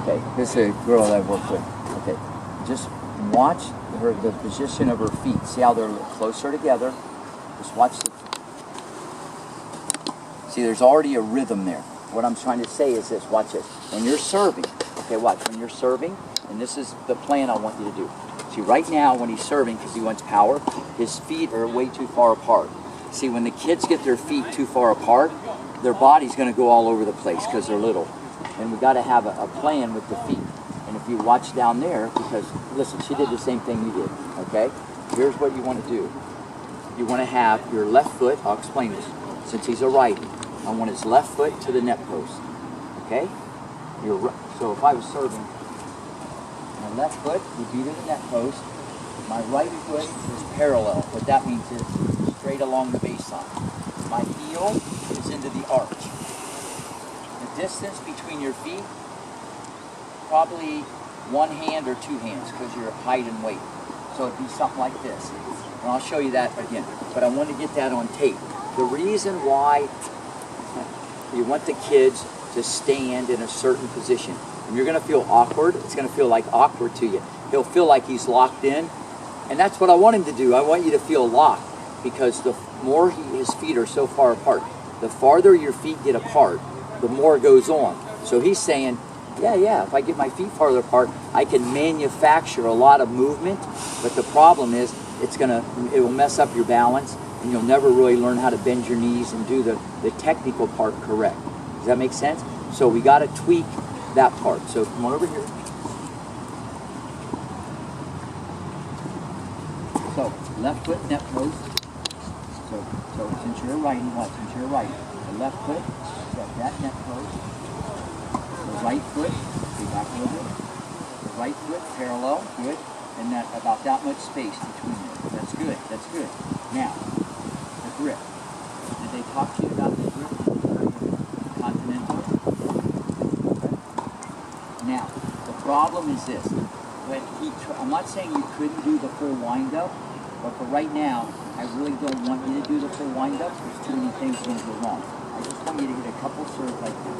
Okay, this is a girl that I work with. Okay, just watch the position of her feet. See how they're closer together? Just watch the... See, there's already a rhythm there. What I'm trying to say is this, watch this. When you're serving, okay, watch, when you're serving, and this is the plan I want you to do. See, right now when he's serving, because he wants power, his feet are way too far apart. See, when the kids get their feet too far apart, their body's going to go all over the place because they're little. And we got to have a plan with the feet. And if you watch down there, because, listen, she did the same thing you did, okay? Here's what you want to do. You want to have your left foot, I'll explain this, since he's a righty, I want his left foot to the net post, okay? So if I was serving, my left foot would be to the net post, my right foot is parallel. What that means is straight along the baseline. My heel is into the arch. The distance between your feet, probably one hand or two hands because your height and weight. So it'd be something like this. And I'll show you that again. But I want to get that on tape. The reason why you want the kids to stand in a certain position. And you're going to feel awkward. It's going to feel like awkward to you. He'll feel like he's locked in. And that's what I want him to do. I want you to feel locked. Because the more his feet are so far apart, the farther your feet get apart, the more it goes on. So he's saying, yeah, if I get my feet farther apart, I can manufacture a lot of movement, but the problem is it will mess up your balance, and you'll never really learn how to bend your knees and do the technical part correct. Does that make sense? So we got to tweak that part. So come on over here. So left foot net post. So since you're a righty, since you're a righty, the left foot, set that net post. The right foot, go back a little bit. The right foot parallel, good. And that about that much space between them. That's good, that's good. Now, the grip. Did they talk to you about the grip? Continental? Okay. Now, the problem is this. I'm not saying you couldn't do the full wind-up, but for right now, I really don't want you to do the full wind-up. There's too many things going to go wrong. I just want you to get a couple serves like this.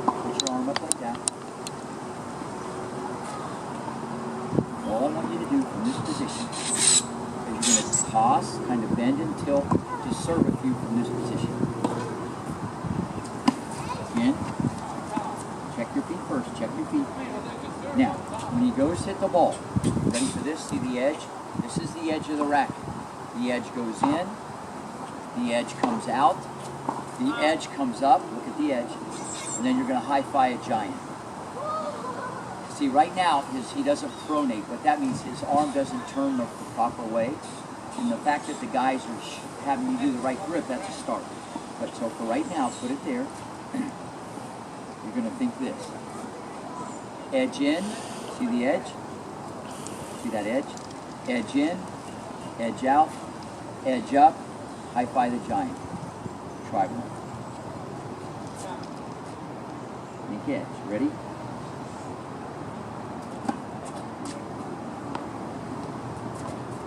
Put your arm up like that. All I want you to do from this position is you're going to toss, kind of bend and tilt, just serve a few from this position. Again, check your feet first, check your feet. Now, when he goes hit the ball, ready for this? See the edge? This is the edge of the racket. The edge goes in, the edge comes out, the edge comes up, look at the edge, and then you're going to high-five a giant. See, right now, he doesn't pronate. What that means, his arm doesn't turn the proper way, and the fact that the guys are having you do the right grip, that's a start. But so for right now, put it there. You're going to think this. Edge in, see the edge? See that edge? Edge in, edge out, edge up, high-five the giant. Try one. Make edge. Ready?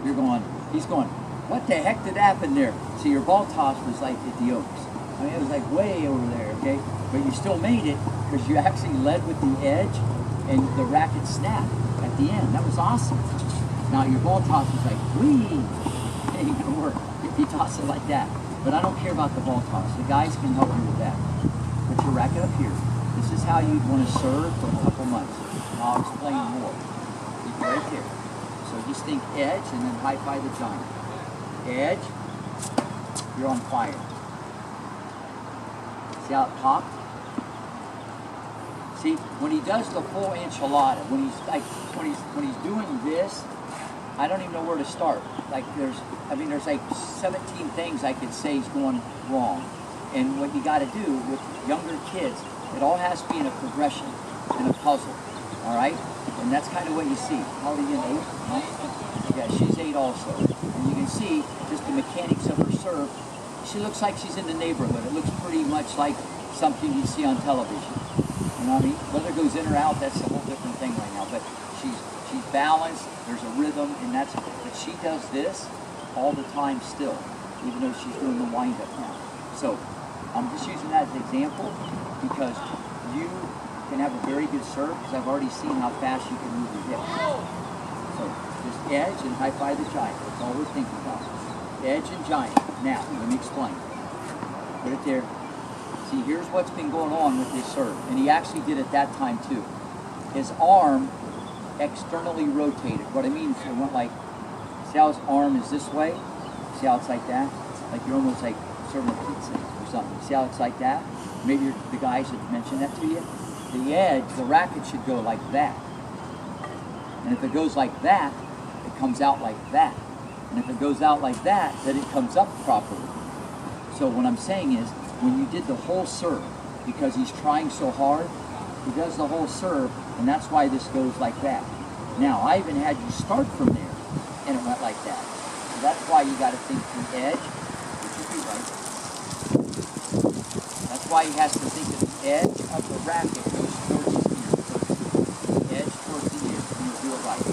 You're going, he's going, what the heck did happen there? See, your ball toss was like at the Oaks. I mean, it was like way over there, okay? But you still made it because you actually led with the edge and the racket snapped at the end. That was awesome. Now your ball toss is like, whee! It ain't gonna work if you toss it like that. But I don't care about the ball toss. The guys can help you with that. Put your racket up here. This is how you'd want to serve for a couple months. I'll explain more. Keep it right there. So just think edge and then high-five the giant. Edge, you're on fire. See how it popped? See, when he does the full enchilada, when he's doing this, I don't even know where to start. Like there's like 17 things I could say is going wrong. And what you got to do with younger kids, it all has to be in a progression, in a puzzle. All right? And that's kind of what you see. How old are you, 8? 9? Yeah, she's 8 also. And you can see just the mechanics of her serve. She looks like she's in the neighborhood. It looks pretty much like something you see on television. You know what I mean? Whether it goes in or out, that's a whole different thing right now. But she's balanced, there's a rhythm, and but she does this all the time still, even though she's doing the wind-up now. So I'm just using that as an example because you can have a very good serve because I've already seen how fast you can move your hips. So just edge and high-five the giant. That's all we're thinking about. Edge and giant. Now, let me explain. Put it there. See, here's what's been going on with his serve. And he actually did it that time too. His arm externally rotated. What I mean is it went like, see how his arm is this way? See how it's like that? Like you're almost like serving a pizza or something. See how it's like that? Maybe the guys had mentioned that to you. The edge, the racket should go like that. And if it goes like that, it comes out like that. And if it goes out like that, then it comes up properly. So what I'm saying is, when you did the whole serve, because he's trying so hard, he does the whole serve, and that's why this goes like that. Now, I even had you start from there, and it went like that. So that's why you got to think the edge, which would be right. That's why he has to think that the edge of the racket goes towards his ear first. Edge towards the ear, and you do it right.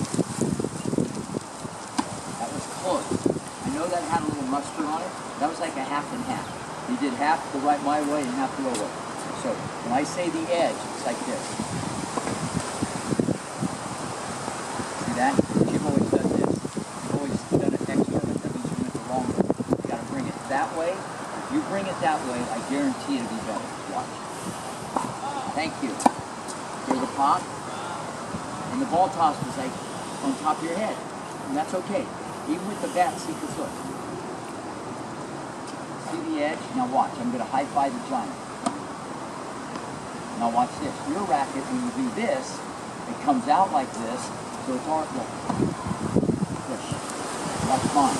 That was close. I know that had a little mustard on it. That was like a half and half. You did half the right my way and half the your way. So when I say the edge, it's like this. See that? You've always done this. You've always done it external. That means you went the wrong way. You got to bring it that way. If you bring it that way, I guarantee it'll be better. Watch. Thank you. Here's the pop. And the ball toss was like on top of your head. And that's okay. Even with the bat, see this look. See the edge? Now watch. I'm going to high-five the giant. Now watch this. Your racket, when you do this, it comes out like this, so it's all, look. Push. Watch mine.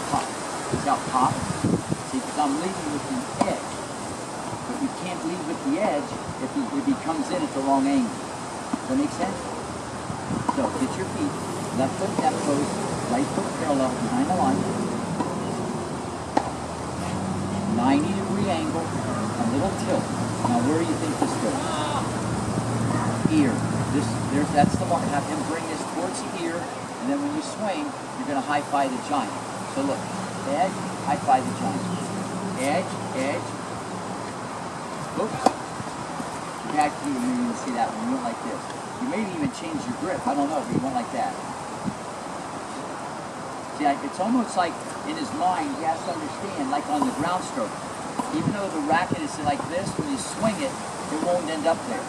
Pop. See how pop? See, because I'm leading with the edge. But you can't lead with the edge if he comes in at the wrong angle. Does that make sense? So, get your feet. Left foot that pose, right foot parallel behind the line. 90-degree angle, a little tilt. Now where do you think this goes? Ear. That's the mark. Have him bring this towards the ear, and then when you swing, you're going to high-five the giant. So look, edge, high-five the giant. Edge, edge. Oops. Back to you, maybe you can see that one. You went like this. You maybe even change your grip. I don't know, but you went like that. See, it's almost like in his mind, he has to understand, like on the ground stroke, even though the racket is like this, when you swing it, it won't end up there.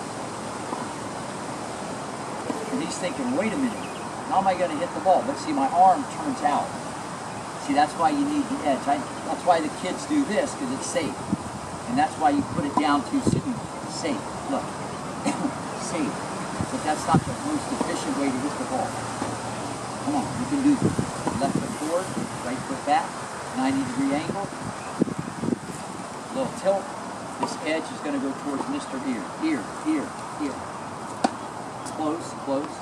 And he's thinking, wait a minute, how am I going to hit the ball? But see, my arm turns out. See, that's why you need the edge. That's why the kids do this, because it's safe. And that's why you put it down too soon. Safe. Look. Safe. But that's not the most efficient way to hit the ball. Come on, you can do this. Left foot forward, right foot back, 90-degree angle. Little tilt. This edge is going to go towards Mr. Ear. Ear, ear, ear. Close, close.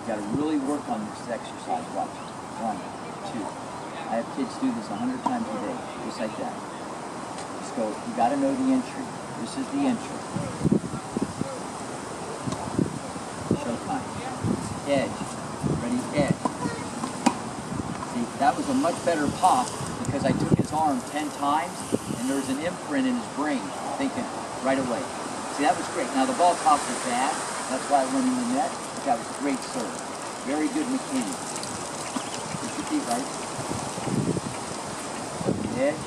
You got to really work on this exercise. Watch. 1, 2. I have kids do this 100 times a day, just like that. Just go. You got to know the entry. This is the entry. Showtime. Edge. Ready? Edge. See, that was a much better pop because I took his arm 10 times and there was an imprint in his brain thinking right away. See, that was great. Now the ball toss was bad. That's why I went in the net. But that was a great serve. Very good mechanics. Put your feet right. Edge.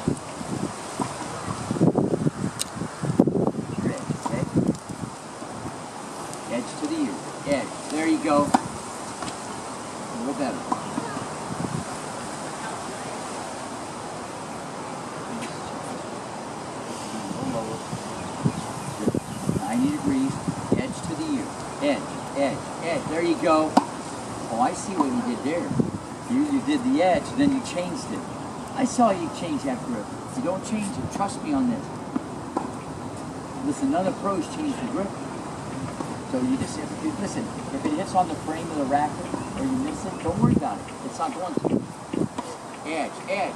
Your edge, okay? Edge to the ear. Edge. There you go. A little better. A little lower. 90 degrees. Edge to the ear. Edge. Edge. Edge. There you go. Oh, I see what you did there. You did the edge, then you changed it. I saw you change that grip. You don't change it. Trust me on this. Listen, none of the pros change the grip. So you just, listen, if it hits on the frame of the racket or you miss it, don't worry about it. It's not going to. Edge, edge.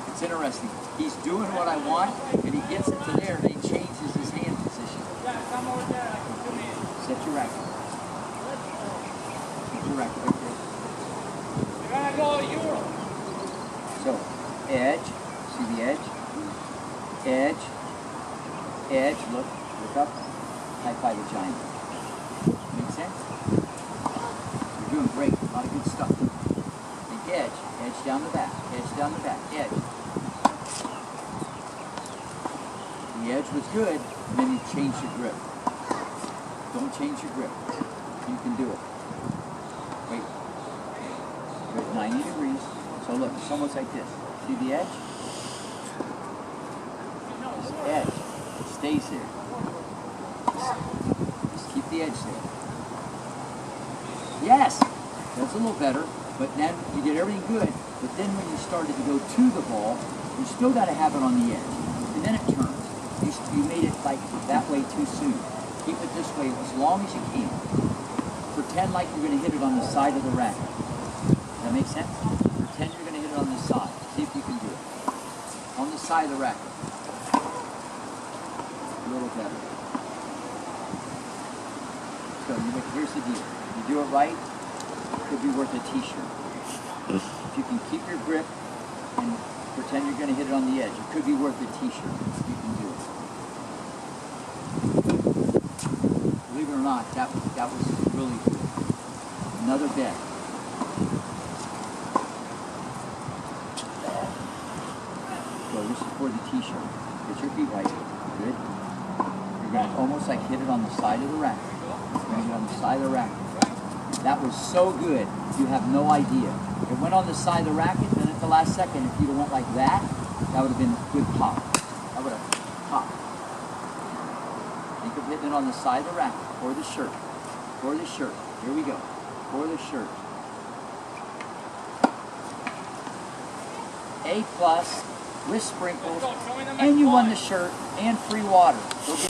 It's interesting. He's doing what I want, and he gets it to there, and he changes his hand position. Set your racket. Set your racket right there. So, edge, see the edge, edge, edge, look up, high five the giant. Make sense? You're doing great, a lot of good stuff. Think edge, edge down the back, edge. The edge was good, and then you change your grip. Don't change your grip. You can do it. Wait. You're at 90 degrees. So look, it's almost like this. See the edge? This edge. It stays there. Just keep the edge there. Yes! That's a little better. But then you did everything good. But then when you started to go to the ball, you still got to have it on the edge. And then it turns. You made it like that way too soon. Keep it this way as long as you can. Pretend like you're going to hit it on the side of the racket. Does that make sense? Pretend you're going to hit it on the side. See if you can do it. On the side of the racket. A little better. So here's the deal. If you do it right, it could be worth a t-shirt. If you can keep your grip and pretend you're going to hit it on the edge, it could be worth a t-shirt if you can do it. Believe it or not, that was really good. Another bet. So this is for the t-shirt. Get your feet right. Good. You're going to almost like hit it on the side of the racket. You're going to hit it on the side of the racket. That was so good, you have no idea. It went on the side of the racket, then at the last second, if you'd have went like that, that would have been a good pop. That would have popped. Think of hitting it on the side of the racket, or the shirt. For the shirt. Here we go. For the shirt. A+ with sprinkles, and you won the shirt and free water.